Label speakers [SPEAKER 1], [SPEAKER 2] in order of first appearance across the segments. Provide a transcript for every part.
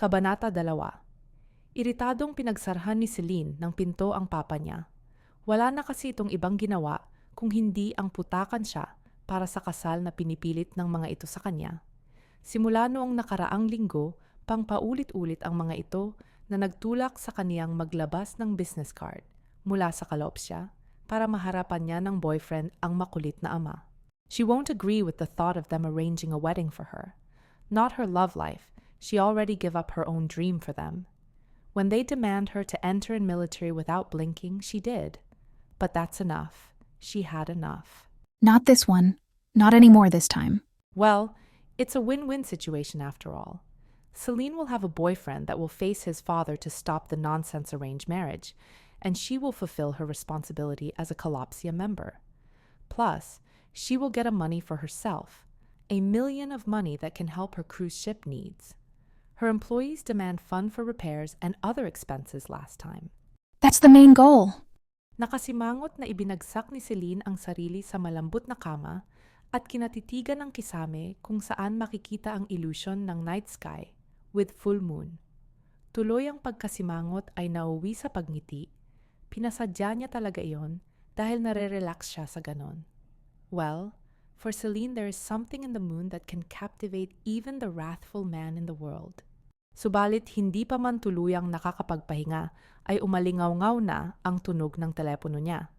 [SPEAKER 1] Kabanata 2. Iritadong pinagsarhan ni Celine ng pinto ang papa niya. Wala na kasi itong ibang ginawa kung hindi ang putakan siya para sa kasal na pinipilit ng mga ito sa kanya. Simula noong nakaraang linggo, pang paulit-ulit ang mga ito na nagtulak sa kaniyang maglabas ng business card mula sa kalopsya para maharapan niya ng boyfriend ang makulit na ama. She won't agree with the thought of them arranging a wedding for her. Not her love life. She already gave up her own dream for them. When they demand her to enter in military without blinking, she did. But that's enough. She had enough.
[SPEAKER 2] Not this one. Not anymore this time.
[SPEAKER 1] Well, it's a win-win situation after all. Celine will have a boyfriend that will face his father to stop the nonsense arranged marriage, and she will fulfill her responsibility as a Kalopsia member. Plus, she will get a money for herself, $1 million of money that can help her cruise ship needs. Her employees demand fund for repairs and other expenses last time.
[SPEAKER 2] That's the main goal.
[SPEAKER 1] Nakasimangot na ibinagsak ni Celine ang sarili sa malambot na kama at kinatitigan ng kisame kung saan makikita ang illusion ng night sky with full moon. Tuloy ang pagkasimangot ay nauwi sa pagngiti. Pinasadya niya talaga iyon dahil nare-relax siya sa ganon. Well, for Celine there is something in the moon that can captivate even the wrathful man in the world. Subalit hindi pa man tuluyang nakakapagpahinga ay umalingaw-ngaw na ang tunog ng telepono niya.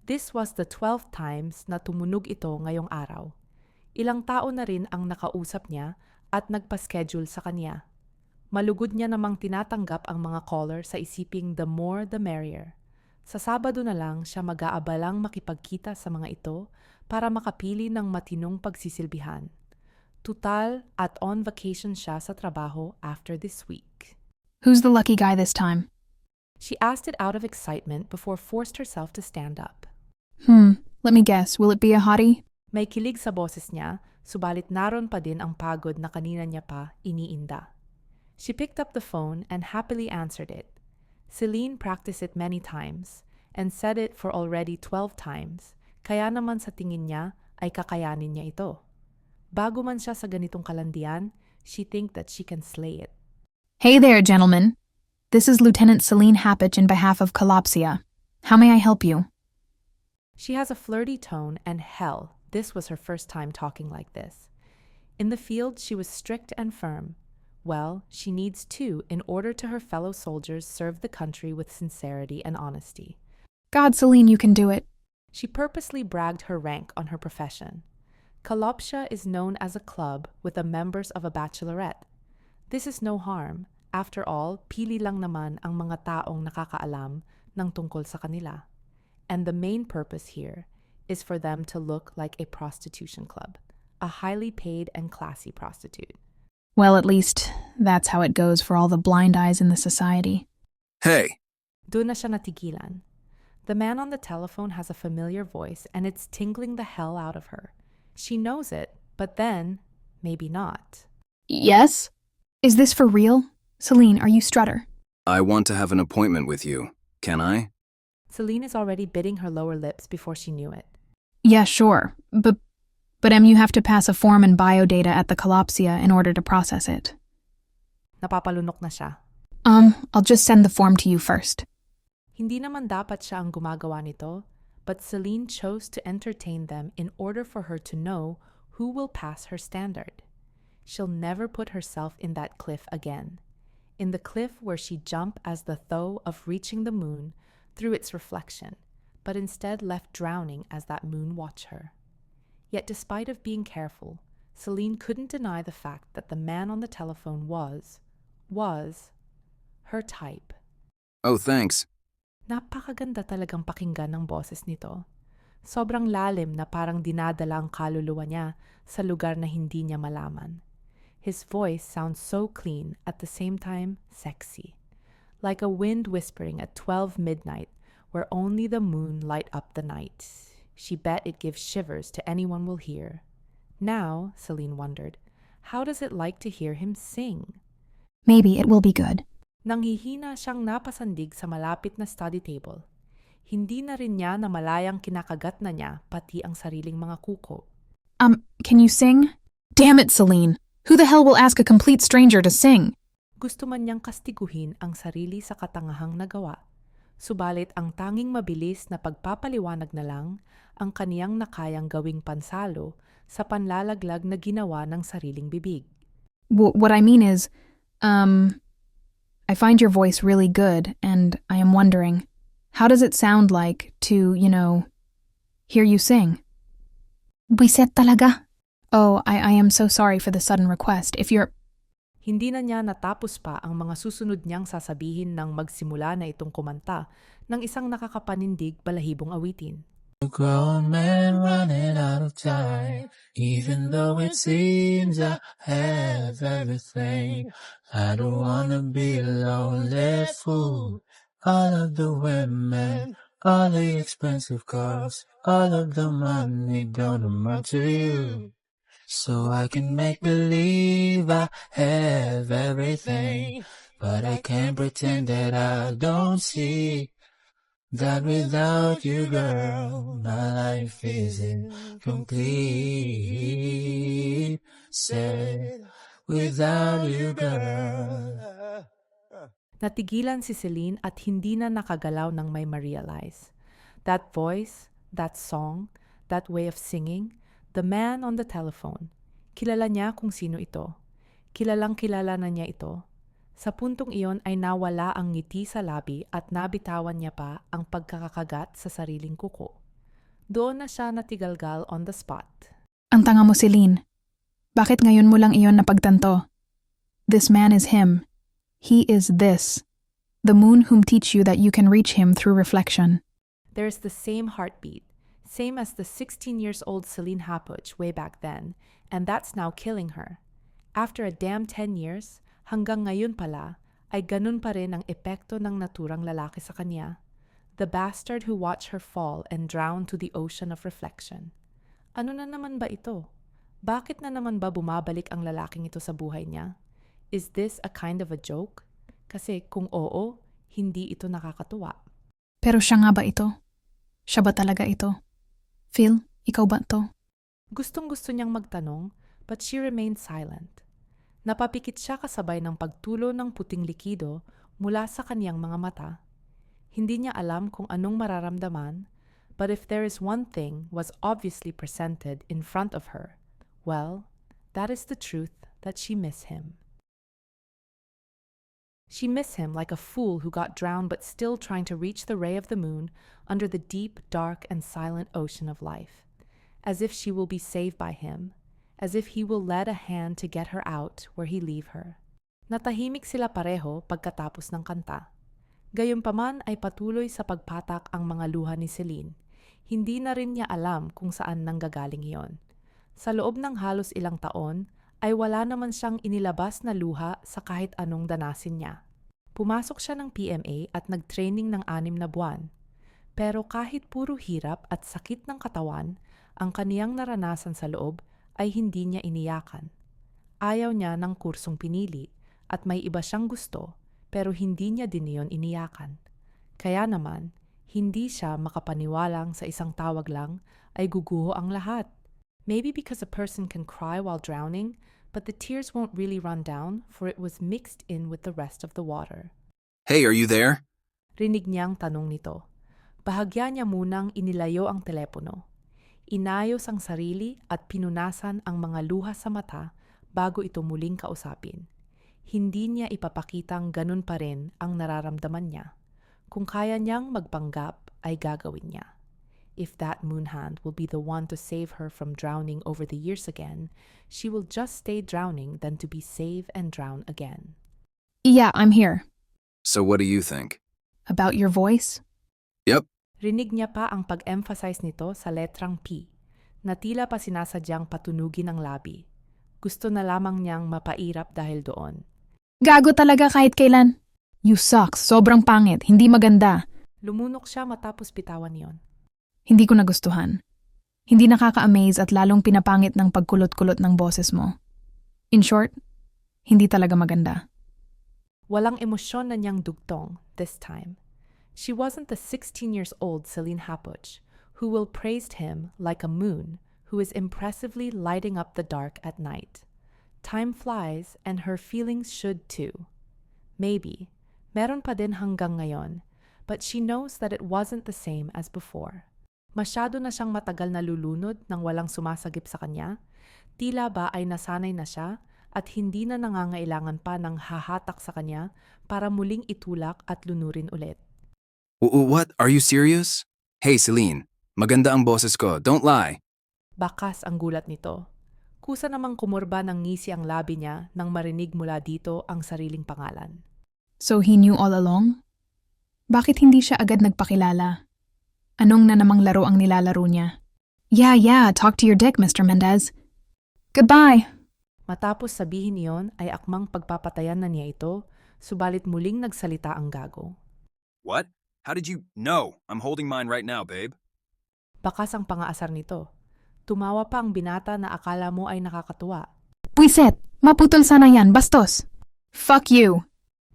[SPEAKER 1] This was the 12th times na tumunog ito ngayong araw. Ilang tao na rin ang nakausap niya at nagpa-schedule sa kanya. Malugod niya namang tinatanggap ang mga caller sa isiping the more the merrier. Sa Sabado na lang siya mag-aabalang makipagkita sa mga ito para makapili ng matinong pagsisilbihan. Tutal at on vacation siya sa trabaho after this week.
[SPEAKER 2] Who's the lucky guy this time?
[SPEAKER 1] She asked it out of excitement before forced herself to stand up.
[SPEAKER 2] Let me guess. Will it be a hottie?
[SPEAKER 1] May kilig sa boses niya, subalit naroon pa din ang pagod na kanina niya pa iniinda. She picked up the phone and happily answered it. Celine practiced it many times and said it for already 12 times, kaya naman sa tingin niya ay kakayanin niya ito. Bago man siya sa ganitong kalandian, she think that she can slay it.
[SPEAKER 2] Hey there, gentlemen. This is Lieutenant Celine Happich in behalf of Kalopsia. How may I help you?
[SPEAKER 1] She has a flirty tone, and hell, this was her first time talking like this. In the field, she was strict and firm. Well, she needs to in order to her fellow soldiers serve the country with sincerity and honesty.
[SPEAKER 2] God, Celine, you can do it.
[SPEAKER 1] She purposely bragged her rank on her profession. Kalopsia is known as a club with the members of a bachelorette. This is no harm. After all, pili lang naman ang mga taong nakakaalam ng tungkol sa kanila. And the main purpose here is for them to look like a prostitution club, a highly paid and classy prostitute.
[SPEAKER 2] Well, at least that's how it goes for all the blind eyes in the society.
[SPEAKER 3] Hey,
[SPEAKER 1] Doon na siya natigilan. The man on the telephone has a familiar voice and it's tingling the hell out of her. She knows it, but then, maybe not.
[SPEAKER 2] Yes? Is this for real? Celine, are you Strutter?
[SPEAKER 3] I want to have an appointment with you. Can I?
[SPEAKER 1] Celine is already biting her lower lips before she knew it.
[SPEAKER 2] Yeah, sure. But you have to pass a form and biodata at the Kalopsia in order to process it.
[SPEAKER 1] Napapalunok na siya.
[SPEAKER 2] I'll just send the form to you first.
[SPEAKER 1] Hindi naman dapat siya ang gumagawa nito, but Celine chose to entertain them in order for her to know who will pass her standard. She'll never put herself in that cliff again. In the cliff where she jumped as the though of reaching the moon through its reflection, but instead left drowning as that moon watched her. Yet despite of being careful, Celine couldn't deny the fact that the man on the telephone was her type.
[SPEAKER 3] Oh, thanks.
[SPEAKER 1] Napakaganda talagang pakinggan ng boses nito. Sobrang lalim na parang dinadala ang kaluluwa niya sa lugar na hindi niya malaman. His voice sounds so clean at the same time sexy. Like a wind whispering at 12 midnight where only the moon light up the night. She bet it gives shivers to anyone will hear. Now, Celine wondered, how does it like to hear him sing?
[SPEAKER 2] Maybe it will be good.
[SPEAKER 1] Nanghihina siyang napasandig sa malapit na study table. Hindi na rin niya na malayang kinakagat na niya pati ang sariling mga kuko.
[SPEAKER 2] Can you sing? Damn it, Celine. Who the hell will ask a complete stranger to sing?
[SPEAKER 1] Gusto man niyang kastiguhin ang sarili sa katangahang nagawa. Subalit ang tanging mabilis na pagpapaliwanag na lang ang kaniyang nakayang gawing pansalo sa panlalaglag na ginawa ng sariling bibig.
[SPEAKER 2] What I mean is, I find your voice really good, and I am wondering, how does it sound like to, hear you sing? Buiset talaga. Oh, I am so sorry for the sudden request. If you're...
[SPEAKER 1] Hindi na niya natapos pa ang mga susunod niyang sasabihin nang magsimula na itong kumanta ng isang nakakapanindig balahibong awitin.
[SPEAKER 4] A grown man running out of time, even though it seems I have everything. I don't wanna be a lonely fool. All of the women, all the expensive cars, all of the money don't amount to you. So I can make believe I have everything, but I can't pretend that I don't see that without you, girl, my life isn't complete. Said, without you, girl.
[SPEAKER 1] Natigilan si Celine at hindi na nakagalaw nang may ma-realize. That voice, that song, that way of singing, the man on the telephone. Kilala niya kung sino ito. Kilalang kilala na niya ito. Sa puntong iyon ay nawala ang ngiti sa labi at nabitawan niya pa ang pagkakakagat sa sariling kuko. Doon na siya natigalgal on the spot.
[SPEAKER 2] Ang tanga mo, Celine. Bakit ngayon mo lang iyon napagtanto? This man is him. He is this. The moon whom teach you that you can reach him through reflection.
[SPEAKER 1] There's the same heartbeat, same as the 16-years-old Celine Hapuch way back then, and that's now killing her. After a damn 10 years, hanggang ngayon pala, ay ganun pa rin ang epekto ng naturang lalaki sa kanya. The bastard who watched her fall and drown to the ocean of reflection. Ano na naman ba ito? Bakit na naman ba bumabalik ang lalaking ito sa buhay niya? Is this a kind of a joke? Kasi kung oo, hindi ito nakakatuwa.
[SPEAKER 2] Pero siya nga ba ito? Siya ba talaga ito? Phil, ikaw ba to?
[SPEAKER 1] Gustong-gusto niyang magtanong, but she remained silent. Napapikit siya kasabay ng pagtulo ng puting likido mula sa kaniyang mga mata. Hindi niya alam kung anong mararamdaman, but if there is one thing was obviously presented in front of her, well, that is the truth that she miss him. She miss him like a fool who got drowned but still trying to reach the ray of the moon under the deep, dark, and silent ocean of life. As if she will be saved by him, as if he will lend a hand to get her out where he leave her. Natahimik sila pareho pagkatapos ng kanta. Gayunpaman ay patuloy sa pagpatak ang mga luha ni Celine. Hindi na rin niya alam kung saan nanggagaling iyon. Sa loob ng halos ilang taon, ay wala naman siyang inilabas na luha sa kahit anong danasin niya. Pumasok siya ng PMA at nag-training ng 6 na buwan. Pero kahit puro hirap at sakit ng katawan, ang kaniyang naranasan sa loob ay hindi niya iniyakan. Ayaw niya ng kursong pinili at may iba siyang gusto pero hindi niya din iyon iniyakan. Kaya naman, hindi siya makapaniwalang sa isang tawag lang ay guguho ang lahat. Maybe because a person can cry while drowning, but the tears won't really run down for it was mixed in with the rest of the water.
[SPEAKER 3] Hey, are you there?
[SPEAKER 1] Rinig niyang tanong nito. Bahagya niya munang inilayo ang telepono. Inayos ang sarili at pinunasan ang mga luha sa mata bago ito muling kausapin. Hindi niya ipapakitang ganun pa rin ang nararamdaman niya. Kung kaya niyang magpanggap, ay gagawin niya. If that moon hand will be the one to save her from drowning over the years again, she will just stay drowning than to be saved and drown again.
[SPEAKER 2] Yeah, I'm here.
[SPEAKER 3] So what do you think?
[SPEAKER 2] About your voice?
[SPEAKER 3] Yep.
[SPEAKER 1] Rinig niya pa ang pag-emphasize nito sa letrang P, na tila pa sinasadyang patunugin ang labi. Gusto na lamang niyang mapairap dahil doon.
[SPEAKER 2] Gago talaga kahit kailan. You suck. Sobrang pangit. Hindi maganda.
[SPEAKER 1] Lumunok siya matapos bitawan yon.
[SPEAKER 2] Hindi ko nagustuhan. Hindi nakaka-amaze at lalong pinapangit ng pagkulot-kulot ng boses mo. In short, hindi talaga maganda.
[SPEAKER 1] Walang emosyon na niyang dugtong this time. She wasn't the 16-years-old Celine Hapuch, who will praised him like a moon who is impressively lighting up the dark at night. Time flies and her feelings should too. Maybe. Meron pa din hanggang ngayon. But she knows that it wasn't the same as before. Masyado na siyang matagal na lulunod nang walang sumasagip sa kanya. Tila ba ay nasanay na siya at hindi na nangangailangan pa ng hahatak sa kanya para muling itulak at lunurin ulit.
[SPEAKER 3] What? Are you serious? Hey, Celine. Maganda ang boses ko. Don't lie.
[SPEAKER 1] Bakas ang gulat nito. Kusa namang kumurba ng ngisi ang labi niya nang marinig mula dito ang sariling pangalan.
[SPEAKER 2] So he knew all along? Bakit hindi siya agad nagpakilala? Anong na namang laro ang nilalaro niya? Yeah, talk to your dick, Mr. Mendez. Goodbye!
[SPEAKER 1] Matapos sabihin iyon ay akmang pagpapatayan na niya ito, subalit muling nagsalita ang gago.
[SPEAKER 3] What? How did you... No, I'm holding mine right now, babe.
[SPEAKER 1] Bakas ang pangaasar nito. Tumawa pa ang binata na akala mo ay nakakatuwa.
[SPEAKER 2] Buiset! Maputol sana yan, bastos! Fuck you!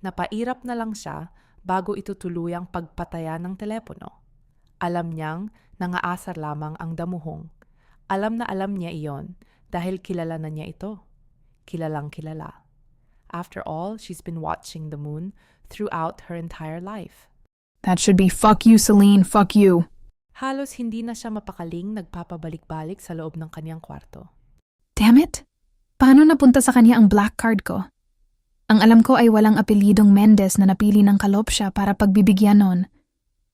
[SPEAKER 1] Napairap na lang siya bago ito tuluyang pagpatayan ng telepono. Alam niyang nangaasar lamang ang damuhong. Alam na alam niya iyon dahil kilala na niya ito. Kilalang kilala. After all, she's been watching the moon throughout her entire life.
[SPEAKER 2] That should be fuck you, Celine, fuck you.
[SPEAKER 1] Halos hindi na siya mapakaling nagpapabalik-balik sa loob ng kanyang kwarto.
[SPEAKER 2] Damn it! Paano napunta sa kanya ang black card ko? Ang alam ko ay walang apelidong Mendez na napili ng kalopsya para pagbibigyan nun.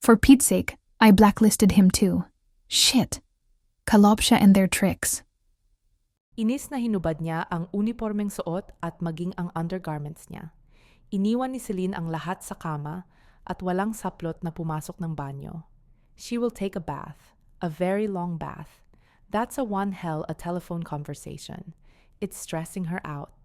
[SPEAKER 2] For Pete's sake, I blacklisted him too. Shit. Kalopsya and their tricks.
[SPEAKER 1] Inis na hinubad niya ang uniformeng suot at maging ang undergarments niya. Iniwan ni Celine ang lahat sa kama at walang saplot na pumasok ng banyo. She will take a bath, a very long bath. That's a one hell a telephone conversation. It's stressing her out.